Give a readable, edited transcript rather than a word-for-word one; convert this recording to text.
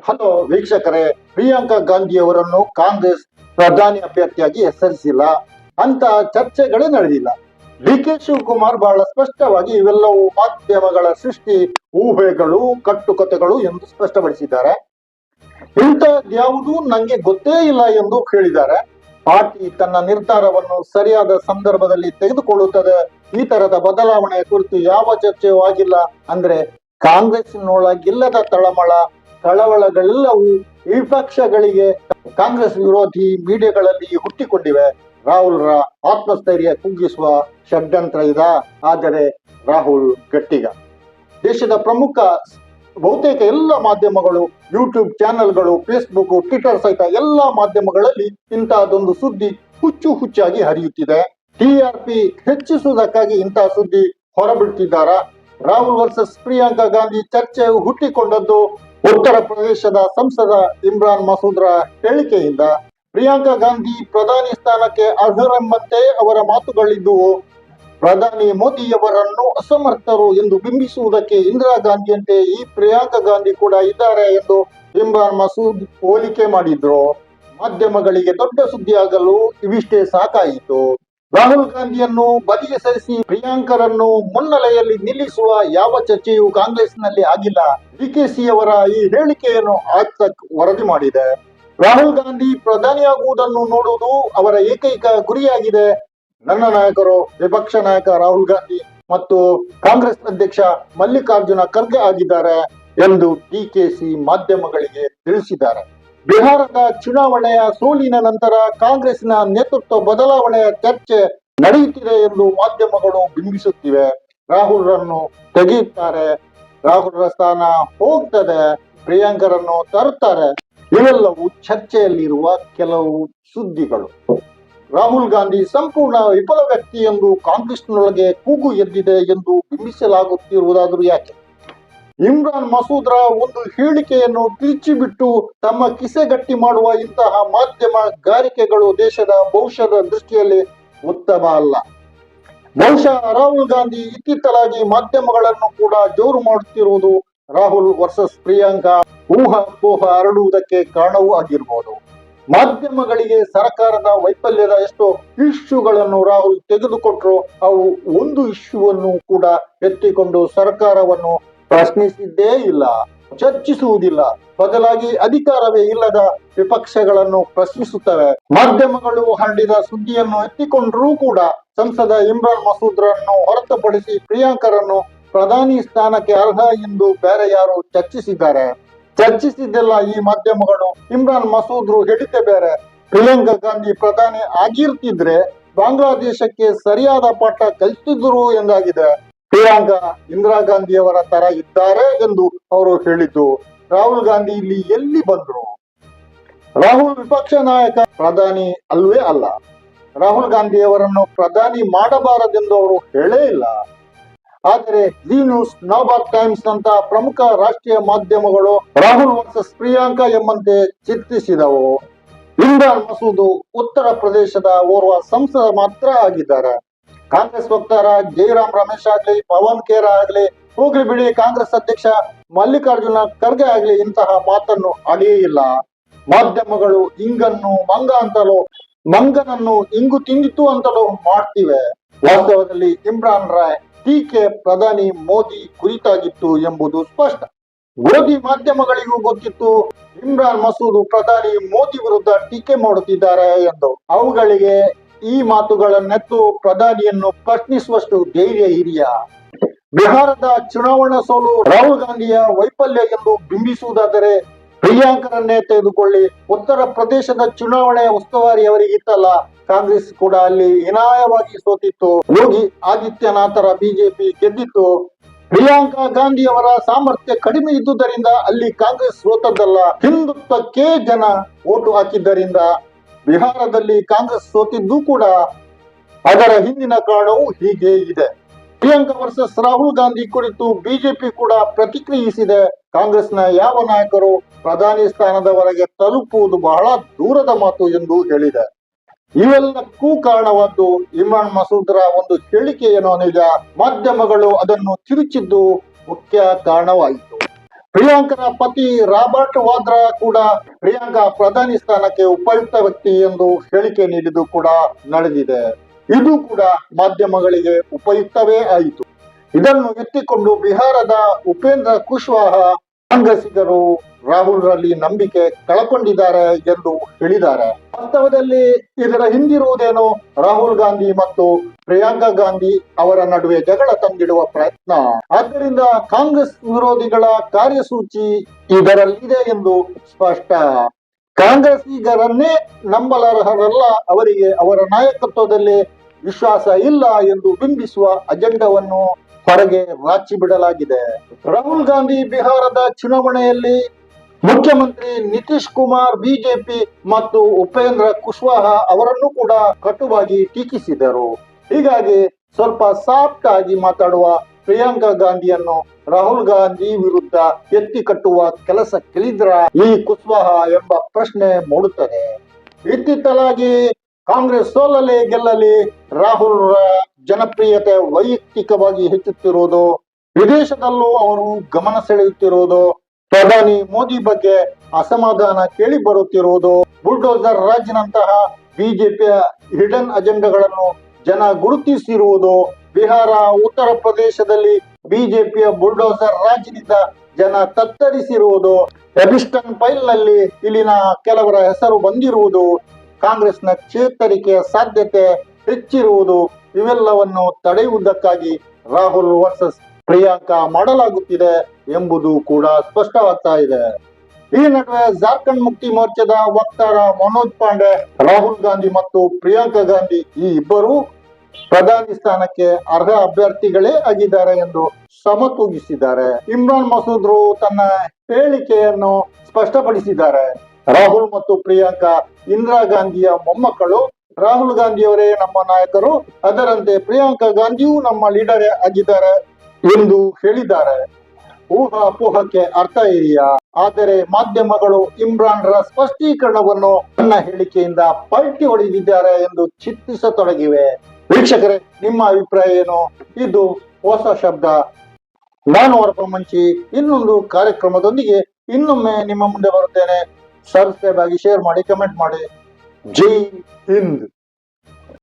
Hello ವೀಕ್ಷಕರೇ, ಪ್ರಿಯಾಂಕಾ ಗಾಂಧಿ ಅವರನ್ನು ಕಾಂಗ್ರೆಸ್ ಪ್ರಧಾನಿ ಅಭ್ಯರ್ಥಿಯಾಗಿ ಹೆಸರಿಸಿಲ್ಲ ಅಂತ ಚರ್ಚೆಗಳೇ ನಡೆದಿಲ್ಲ. ಡಿ.ಕೆ. ಶಿವಕುಮಾರ್ ಬಹಳ ಸ್ಪಷ್ಟವಾಗಿ ಇವೆಲ್ಲವೂ ಮಾಧ್ಯಮಗಳ ಸೃಷ್ಟಿ, ಊಹೆಗಳು, ಕಟ್ಟುಕತೆಗಳು ಎಂದು ಸ್ಪಷ್ಟಪಡಿಸಿದ್ದಾರೆ. ಇಂಥದ್ಯಾವುದೂ ನಂಗೆ ಗೊತ್ತೇ ಇಲ್ಲ ಎಂದು ಹೇಳಿದ್ದಾರೆ. ಪಾರ್ಟಿ ತನ್ನ ನಿರ್ಧಾರವನ್ನು ಸರಿಯಾದ ಸಂದರ್ಭದಲ್ಲಿ ತೆಗೆದುಕೊಳ್ಳುತ್ತದೆ. ಈ ತರದ ಬದಲಾವಣೆ ಕುರಿತು ಯಾವ ಚರ್ಚೆಯೂ ಆಗಿಲ್ಲ. ಅಂದ್ರೆ ಕಾಂಗ್ರೆಸ್ನೊಳಗಿಲ್ಲದ ಕಳವಳಗಳೆಲ್ಲವೂ ವಿಪಕ್ಷಗಳಿಗೆ ಕಾಂಗ್ರೆಸ್ ವಿರೋಧಿ ಮೀಡಿಯಾಗಳಲ್ಲಿ ಹುಟ್ಟಿಕೊಂಡಿವೆ. ರಾಹುಲ್ರ ಆತ್ಮಸ್ಥೈರ್ಯ ಕುಗ್ಗಿಸುವ ಷಡ್ಯಂತ್ರ ಇದ. ಆದರೆ ರಾಹುಲ್ ಗಟ್ಟಿಗ. ದೇಶದ ಪ್ರಮುಖ ಬಹುತೇಕ ಎಲ್ಲ ಮಾಧ್ಯಮಗಳು, ಯೂಟ್ಯೂಬ್ ಚಾನೆಲ್ಗಳು, ಫೇಸ್ಬುಕ್, ಟ್ವಿಟರ್ ಸಹಿತ ಎಲ್ಲ ಮಾಧ್ಯಮಗಳಲ್ಲಿ ಇಂತಹದೊಂದು ಸುದ್ದಿ ಹುಚ್ಚಾಗಿ ಹರಿಯುತ್ತಿದೆ. TRP ಹೆಚ್ಚಿಸುವುದಕ್ಕಾಗಿ ಇಂತಹ ಸುದ್ದಿ ಹೊರಬಿಡುತ್ತಿದ್ದಾರಾ? ರಾಹುಲ್ ವರ್ಸಸ್ ಪ್ರಿಯಾಂಕಾ ಗಾಂಧಿ ಚರ್ಚೆ ಹುಟ್ಟಿಕೊಂಡದ್ದು ಉತ್ತರ ಪ್ರದೇಶದ ಸಂಸದ ಇಮ್ರಾನ್ ಮಸೂದ್ರ ಹೇಳಿಕೆಯಿಂದ. ಪ್ರಿಯಾಂಕಾ ಗಾಂಧಿ ಪ್ರಧಾನಿ ಸ್ಥಾನಕ್ಕೆ ಅರ್ಹರೆಂಬಂತೆ ಅವರ ಮಾತುಗಳಿದ್ದುವು. ಪ್ರಧಾನಿ ಮೋದಿಯವರನ್ನು ಅಸಮರ್ಥರು ಎಂದು ಬಿಂಬಿಸುವುದಕ್ಕೆ ಇಂದಿರಾ ಗಾಂಧಿಯಂತೆ ಈ ಪ್ರಿಯಾಂಕಾ ಗಾಂಧಿ ಕೂಡ ಇದ್ದಾರೆ ಎಂದು ಇಮ್ರಾನ್ ಮಸೂದ್ ಹೋಲಿಕೆ ಮಾಡಿದ್ರು. ಮಾಧ್ಯಮಗಳಿಗೆ ದೊಡ್ಡ ಸುದ್ದಿಯಾಗಲು ಇವಿಷ್ಟೇ ಸಾಕಾಯಿತು. ರಾಹುಲ್ ಗಾಂಧಿಯನ್ನು ಬದಿಗೆ ಸರಿಸಿ ಪ್ರಿಯಾಂಕರನ್ನು ಮುನ್ನೆಲೆಯಲ್ಲಿ ನಿಲ್ಲಿಸುವ ಯಾವ ಚರ್ಚೆಯೂ ಕಾಂಗ್ರೆಸ್ನಲ್ಲಿ ಆಗಿಲ್ಲ. ಡಿಕೆಶಿ ಅವರ ಈ ಹೇಳಿಕೆಯನ್ನು ಆಜ್ ವರದಿ ಮಾಡಿದೆ. ರಾಹುಲ್ ಗಾಂಧಿ ಪ್ರಧಾನಿಯಾಗುವುದನ್ನು ನೋಡುವುದು ಅವರ ಏಕೈಕ ಗುರಿಯಾಗಿದೆ. ನನ್ನ ನಾಯಕರು ವಿಪಕ್ಷ ನಾಯಕ ರಾಹುಲ್ ಗಾಂಧಿ ಮತ್ತು ಕಾಂಗ್ರೆಸ್ ಅಧ್ಯಕ್ಷ ಮಲ್ಲಿಕಾರ್ಜುನ ಖರ್ಗೆ ಆಗಿದ್ದಾರೆ ಎಂದು ಡಿಕೆಶಿ ಮಾಧ್ಯಮಗಳಿಗೆ ತಿಳಿಸಿದ್ದಾರೆ. ಬಿಹಾರದ ಚುನಾವಣೆಯ ಸೋಲಿನ ನಂತರ ಕಾಂಗ್ರೆಸ್ನ ನೇತೃತ್ವ ಬದಲಾವಣೆಯ ಚರ್ಚೆ ನಡೆಯುತ್ತಿದೆ ಎಂದು ಮಾಧ್ಯಮಗಳು ಬಿಂಬಿಸುತ್ತಿವೆ. ರಾಹುಲ್ರನ್ನು ತೆಗೆಯುತ್ತಾರೆ, ರಾಹುಲ್ರ ಸ್ಥಾನ ಹೋಗ್ತದೆ, ಪ್ರಿಯಾಂಕರನ್ನು ತರುತ್ತಾರೆ. ಇವೆಲ್ಲವೂ ಚರ್ಚೆಯಲ್ಲಿರುವ ಕೆಲವು ಸುದ್ದಿಗಳು. ರಾಹುಲ್ ಗಾಂಧಿ ಸಂಪೂರ್ಣ ವಿಫಲ ವ್ಯಕ್ತಿ ಎಂದು ಕಾಂಗ್ರೆಸ್ನೊಳಗೆ ಕೂಗು ಎದ್ದಿದೆ ಎಂದು ಬಿಂಬಿಸಲಾಗುತ್ತಿರುವುದಾದರೂ ಯಾಕೆ? ಇಮ್ರಾನ್ ಮಸೂದ್ರ ಒಂದು ಹೇಳಿಕೆಯನ್ನು ತಿರುಚಿಬಿಟ್ಟು ತಮ್ಮ ಕಿಸೆಗಟ್ಟಿ ಮಾಡುವ ಇಂತಹ ಮಾಧ್ಯಮಗಾರಿಕೆಗಳು ದೇಶದ ಭವಿಷ್ಯದ ದೃಷ್ಟಿಯಲ್ಲಿ ಉತ್ತಮ ಅಲ್ಲ. ಬಹುಶಃ ರಾಹುಲ್ ಗಾಂಧಿ ಇತ್ತಿತ್ತಲಾಗಿ ಮಾಧ್ಯಮಗಳನ್ನು ಕೂಡ ಜೋರು ಮಾಡುತ್ತಿರುವುದು ರಾಹುಲ್ ವರ್ಸಸ್ ಪ್ರಿಯಾಂಕಾ ಊಹಾಪೋಹ ಹರಡುವುದಕ್ಕೆ ಕಾರಣವೂ ಆಗಿರಬಹುದು. ಮಾಧ್ಯಮಗಳಿಗೆ ಸರ್ಕಾರದ ವೈಫಲ್ಯದ ಎಷ್ಟೋ ಇಶ್ಯೂಗಳನ್ನು ರಾಹುಲ್ ತೆಗೆದುಕೊಟ್ರು ಅವು ಒಂದು ಇಶ್ಯೂವನ್ನು ಕೂಡ ಎತ್ತಿಕೊಂಡು ಸರ್ಕಾರವನ್ನು ಪ್ರಶ್ನಿಸಿದ್ದೇ ಇಲ್ಲ, ಚರ್ಚಿಸುವುದಿಲ್ಲ. ಬದಲಾಗಿ ಅಧಿಕಾರವೇ ಇಲ್ಲದ ವಿಪಕ್ಷಗಳನ್ನು ಪ್ರಶ್ನಿಸುತ್ತವೆ. ಮಾಧ್ಯಮಗಳು ಹರಡಿದ ಸುದ್ದಿಯನ್ನು ಎತ್ತಿಕೊಂಡರೂ ಕೂಡ ಸಂಸದ ಇಮ್ರಾನ್ ಮಸೂದ್ರನ್ನು ಹೊರತುಪಡಿಸಿ ಪ್ರಿಯಾಂಕರನ್ನು ಪ್ರಧಾನಿ ಸ್ಥಾನಕ್ಕೆ ಅರ್ಹ ಎಂದು ಬೇರೆ ಯಾರು ಚರ್ಚಿಸಿದ್ದೆಲ್ಲ ಈ ಮಾಧ್ಯಮಗಳು. ಇಮ್ರಾನ್ ಮಸೂದ್ರು ಹೇಳಿಕೆ ಬೇರೆ. ಪ್ರಿಯಾಂಕಾ ಗಾಂಧಿ ಪ್ರಧಾನಿ ಆಗಿರ್ತಿದ್ರೆ ಬಾಂಗ್ಲಾದೇಶಕ್ಕೆ ಸರಿಯಾದ ಪಾಠ ಕಲಿಸುತ್ತಿದ್ರು ಎಂದಾಗಿದೆ. ಪ್ರಿಯಾಂಕಾ ಇಂದಿರಾ ಗಾಂಧಿಯವರ ತರ ಇದ್ದಾರೆ ಎಂದು ಅವರು ಹೇಳಿದ್ದು. ರಾಹುಲ್ ಗಾಂಧಿ ಇಲ್ಲಿ ಎಲ್ಲಿ ಬಂದ್ರು? ರಾಹುಲ್ ವಿಪಕ್ಷ ನಾಯಕ, ಪ್ರಧಾನಿ ಅಲ್ವೇ ಅಲ್ಲ. ರಾಹುಲ್ ಗಾಂಧಿಯವರನ್ನು ಪ್ರಧಾನಿ ಮಾಡಬಾರದೆಂದು ಅವರು ಹೇಳೇ ಇಲ್ಲ. ಆದರೆ ಜಿ ನ್ಯೂಸ್, ನವಭಾರತ್ ಟೈಮ್ಸ್ ನಂತ ಪ್ರಮುಖ ರಾಷ್ಟ್ರೀಯ ಮಾಧ್ಯಮಗಳು ರಾಹುಲ್ ವರ್ಸಸ್ ಪ್ರಿಯಾಂಕಾ ಎಂಬಂತೆ ಚಿತ್ರಿಸಿದವು. ಇಮ್ರಾನ್ ಮಸೂದ್ ಉತ್ತರ ಪ್ರದೇಶದ ಓರ್ವ ಸಂಸದ ಮಾತ್ರ ಆಗಿದ್ದಾರೆ. ಕಾಂಗ್ರೆಸ್ ವಕ್ತಾರ ಜೈರಾಮ್ ರಮೇಶ್ ಆಗ್ಲಿ, ಪವನ್ ಖೇರಾ ಆಗ್ಲಿ, ಹೋಗ್ಲಿ ಬಿಡಿ, ಕಾಂಗ್ರೆಸ್ ಅಧ್ಯಕ್ಷ ಮಲ್ಲಿಕಾರ್ಜುನ ಖರ್ಗೆ ಆಗ್ಲಿ ಇಂತಹ ಮಾತನ್ನು ಆಡಿಯೇ ಇಲ್ಲ. ಮಾಧ್ಯಮಗಳು ಇಂಗನ್ನು ಮಂಗ ಅಂತಲೋ, ಮಂಗನನ್ನು ಇಂಗು ತಿಂದಿತ್ತು ಅಂತಲೋ ಮಾಡ್ತಿವೆ. ವಾಸ್ತವದಲ್ಲಿ ಇಮ್ರಾನ್ ರಾಯ್ ಟೀಕೆ ಪ್ರಧಾನಿ ಮೋದಿ ಕುರಿತಾಗಿತ್ತು ಎಂಬುದು ಸ್ಪಷ್ಟ. ವಿರೋಧಿ ಮಾಧ್ಯಮಗಳಿಗೂ ಗೊತ್ತಿತ್ತು ಇಮ್ರಾನ್ ಮಸೂದ್ ಪ್ರಧಾನಿ ಮೋದಿ ವಿರುದ್ಧ ಟೀಕೆ ಮಾಡುತ್ತಿದ್ದಾರೆ ಎಂದು. ಅವುಗಳಿಗೆ ಈ ಮಾತುಗಳನ್ನೆತ್ತು ಪ್ರಧಾನಿಯನ್ನು ಪ್ರಶ್ನಿಸುವಷ್ಟು ಧೈರ್ಯ ಹಿರಿಯ. ಬಿಹಾರದ ಚುನಾವಣಾ ಸೋಲು ರಾಹುಲ್ ಗಾಂಧಿಯ ವೈಫಲ್ಯ ಎಂದು ಬಿಂಬಿಸುವುದಾದರೆ ಪ್ರಿಯಾಂಕರನ್ನೇ ತೆಗೆದುಕೊಳ್ಳಿ. ಉತ್ತರ ಪ್ರದೇಶದ ಚುನಾವಣೆಯ ಉಸ್ತುವಾರಿ ಅವರಿಗಿತ್ತಲ್ಲ. ಕಾಂಗ್ರೆಸ್ ಕೂಡ ಅಲ್ಲಿ ಹೀನಾಯವಾಗಿ ಸೋತಿತ್ತು. ಯೋಗಿ ಆದಿತ್ಯನಾಥರ ಬಿಜೆಪಿ ಗೆದ್ದಿತ್ತು. ಪ್ರಿಯಾಂಕಾ ಗಾಂಧಿ ಅವರ ಸಾಮರ್ಥ್ಯ ಕಡಿಮೆ ಇದ್ದುದರಿಂದ ಅಲ್ಲಿ ಕಾಂಗ್ರೆಸ್ ಸೋತದ್ದಲ್ಲ, ಹಿಂದುತ್ವಕ್ಕೆ ಜನ ಓಟು ಹಾಕಿದ್ದರಿಂದ ಬಿಹಾರದಲ್ಲಿ ಕಾಂಗ್ರೆಸ್ ಸೋತಿದ್ದು ಕೂಡ. ಅದರ ಹಿಂದಿನ ಕಾರಣವೂ ಹೀಗೆ ಇದೆ. ಪ್ರಿಯಾಂಕಾ ವರ್ಸಸ್ ರಾಹುಲ್ ಗಾಂಧಿ ಕುರಿತು ಬಿಜೆಪಿ ಕೂಡ ಪ್ರತಿಕ್ರಿಯಿಸಿದೆ. ಕಾಂಗ್ರೆಸ್ನ ಯಾವ ನಾಯಕರು ಪ್ರಧಾನಿ ಸ್ಥಾನದವರೆಗೆ ತಲುಪುವುದು ಬಹಳ ದೂರದ ಮಾತು ಎಂದು ಹೇಳಿದೆ. ಇವೆಲ್ಲಕ್ಕೂ ಕಾರಣವಾದ್ದು ಇಮ್ರಾನ್ ಮಸೂದ್ರ ಒಂದು ಹೇಳಿಕೆ ಏನೋ ನಿಜ, ಮಾಧ್ಯಮಗಳು ಅದನ್ನು ತಿರುಚಿದ್ದು ಮುಖ್ಯ ಕಾರಣವಾಯಿತು. ಪ್ರಿಯಾಂಕನ ಪತಿ ರಾಬರ್ಟ್ ವಾದ್ರಾ ಕೂಡ ಪ್ರಿಯಾಂಕಾ ಪ್ರಧಾನಿ ಸ್ಥಾನಕ್ಕೆ ಉಪಯುಕ್ತ ವ್ಯಕ್ತಿ ಎಂದು ಹೇಳಿಕೆ ನೀಡಿದ್ದು ಕೂಡ ನಡೆದಿದೆ. ಇದು ಕೂಡ ಮಾಧ್ಯಮಗಳಿಗೆ ಉಪಯುಕ್ತವೇ ಆಯಿತು. ಇದನ್ನು ಎತ್ತಿಕೊಂಡು ಬಿಹಾರದ ಉಪೇಂದ್ರ ಕುಶ್ವಾಹ ಕಾಂಗ್ರೆಸ್ಸಿಗರು ರಾಹುಲ್ ರಲ್ಲಿ ನಂಬಿಕೆ ಕಳಕೊಂಡಿದ್ದಾರೆ ಎಂದು ಹೇಳಿದ್ದಾರೆ. ವಾಸ್ತವದಲ್ಲಿ ಇದರ ಹಿಂದಿರುವುದೇನು ರಾಹುಲ್ ಗಾಂಧಿ ಮತ್ತು ಪ್ರಿಯಾಂಕಾ ಗಾಂಧಿ ಅವರ ನಡುವೆ ಜಗಳ ತಂದಿಡುವ ಪ್ರಯತ್ನ. ಆದ್ದರಿಂದ ಕಾಂಗ್ರೆಸ್ ವಿರೋಧಿಗಳ ಕಾರ್ಯಸೂಚಿ ಇದರಲ್ಲಿದೆ ಎಂದು ಸ್ಪಷ್ಟ. ಕಾಂಗ್ರೆಸ್ಸಿಗರನ್ನೇ ನಂಬಲರ್ಹರಲ್ಲ, ಅವರಿಗೆ ಅವರ ನಾಯಕತ್ವದಲ್ಲಿ ವಿಶ್ವಾಸ ಇಲ್ಲ ಎಂದು ಬಿಂಬಿಸುವ ಅಜೆಂಡವನ್ನು ಹೊರಗೆ ರಾಚಿ ಬಿಡಲಾಗಿದೆ. ರಾಹುಲ್ ಗಾಂಧಿ ಬಿಹಾರದ ಚುನಾವಣೆಯಲ್ಲಿ ಮುಖ್ಯಮಂತ್ರಿ ನಿತೀಶ್ ಕುಮಾರ್, ಬಿಜೆಪಿ ಮತ್ತು ಉಪೇಂದ್ರ ಕುಶ್ವಾಹ ಅವರನ್ನು ಕೂಡ ಕಟುವಾಗಿ ಟೀಕಿಸಿದರು. ಹೀಗಾಗಿ ಸ್ವಲ್ಪ ಸಾಫ್ಟ್ ಆಗಿ ಮಾತಾಡುವ ಪ್ರಿಯಾಂಕಾ ಗಾಂಧಿಯನ್ನು ರಾಹುಲ್ ಗಾಂಧಿ ವಿರುದ್ಧ ಎತ್ತಿ ಕಟ್ಟುವ ಕೆಲಸಕ್ಕಿಳಿದ್ರ ಈ ಕುಶ್ವಾಹ ಎಂಬ ಪ್ರಶ್ನೆ ಮೂಡುತ್ತದೆ. ಇತ್ತಿತ್ತಲಾಗಿ ಕಾಂಗ್ರೆಸ್ ಸೋಲಲಿ ಗೆಲ್ಲಲಿ ರಾಹುಲ್ ಜನಪ್ರಿಯತೆ ವೈಯಕ್ತಿಕವಾಗಿ ಹೆಚ್ಚುತ್ತಿರುವುದು, ವಿದೇಶದಲ್ಲೂ ಅವರು ಗಮನ ಸೆಳೆಯುತ್ತಿರುವುದು, ಪ್ರಧಾನಿ ಮೋದಿ ಬಗ್ಗೆ ಅಸಮಾಧಾನ ಕೇಳಿ ಬರುತ್ತಿರುವುದು, ಬುಲ್ಡೋಸರ್ ರಾಜ್ನಂತಹ ಬಿಜೆಪಿಯ ಹಿಡನ್ ಅಜೆಂಡಾಗಳನ್ನು ಜನ ಗುರುತಿಸಿರುವುದು, ಬಿಹಾರ, ಉತ್ತರ ಪ್ರದೇಶದಲ್ಲಿ ಬಿಜೆಪಿಯ ಬುಲ್ಡೋಸರ್ ರಾಜ್ನಿಂದ ಜನ ತತ್ತರಿಸಿರುವುದು, ಎಬಿಸ್ಟನ್ ಫೈಲ್ ನಲ್ಲಿ ಇಲ್ಲಿನ ಕೆಲವರ ಹೆಸರು ಬಂದಿರುವುದು, ಕಾಂಗ್ರೆಸ್ನ ಚೇತರಿಕೆಯ ಸಾಧ್ಯತೆ ಹೆಚ್ಚಿರುವುದು, ಇವೆಲ್ಲವನ್ನು ತಡೆಯುವುದಕ್ಕಾಗಿ ರಾಹುಲ್ ವರ್ಸಸ್ ಪ್ರಿಯಾಂಕಾ ಮಾಡಲಾಗುತ್ತಿದೆ ಎಂಬುದು ಕೂಡ ಸ್ಪಷ್ಟವಾಗ್ತಾ ಇದೆ. ಈ ನಡುವೆ ಜಾರ್ಖಂಡ್ ಮುಕ್ತಿ ಮೋರ್ಚಾದ ವಕ್ತಾರ ಮನೋಜ್ ಪಾಂಡೆ ರಾಹುಲ್ ಗಾಂಧಿ ಮತ್ತು ಪ್ರಿಯಾಂಕಾ ಗಾಂಧಿ ಈ ಇಬ್ಬರು ಪ್ರಧಾನಿ ಸ್ಥಾನಕ್ಕೆ ಅರ್ಹ ಅಭ್ಯರ್ಥಿಗಳೇ ಆಗಿದ್ದಾರೆ ಎಂದು ಸಮತೂಗಿಸಿದ್ದಾರೆ. ಇಮ್ರಾನ್ ಮಸೂದ್ರು ತನ್ನ ಹೇಳಿಕೆಯನ್ನು ಸ್ಪಷ್ಟಪಡಿಸಿದ್ದಾರೆ. ರಾಹುಲ್ ಮತ್ತು ಪ್ರಿಯಾಂಕಾ ಇಂದಿರಾ ಗಾಂಧಿಯ ಮೊಮ್ಮಕ್ಕಳು. ರಾಹುಲ್ ಗಾಂಧಿಯವರೇ ನಮ್ಮ ನಾಯಕರು, ಅದರಂತೆ ಪ್ರಿಯಾಂಕಾ ಗಾಂಧಿಯೂ ನಮ್ಮ ಲೀಡರೇ ಆಗಿದ್ದಾರೆ ಎಂದು ಹೇಳಿದ್ದಾರೆ. ಊಹಾಪೋಹಕ್ಕೆ ಅರ್ಥ ಇದೆಯಾ? ಆದರೆ ಮಾಧ್ಯಮಗಳು ಇಮ್ರಾನ್ ರ ಸ್ಪಷ್ಟೀಕರಣವನ್ನು ತನ್ನ ಹೇಳಿಕೆಯಿಂದ ಪಲ್ಟಿ ಹೊಡೆದಿದ್ದಾರೆ ಎಂದು ಚಿತ್ರಿಸತೊಡಗಿವೆ. ವೀಕ್ಷಕರೇ, ನಿಮ್ಮ ಅಭಿಪ್ರಾಯ ಏನು? ಇದು ಹೊಸ ಶಬ್ದ. ನಾನು ವರಪ ಮಂಚಿ ಇನ್ನೊಂದು ಕಾರ್ಯಕ್ರಮದೊಂದಿಗೆ ಇನ್ನೊಮ್ಮೆ ನಿಮ್ಮ ಮುಂದೆ ಬರುತ್ತೇನೆ. ಸಬ್ಸ್ಕ್ರೈಬ್ ಆಗಿ, ಶೇರ್ ಮಾಡಿ, ಕಮೆಂಟ್ ಮಾಡಿ. ಜೈ ಹಿಂದ್.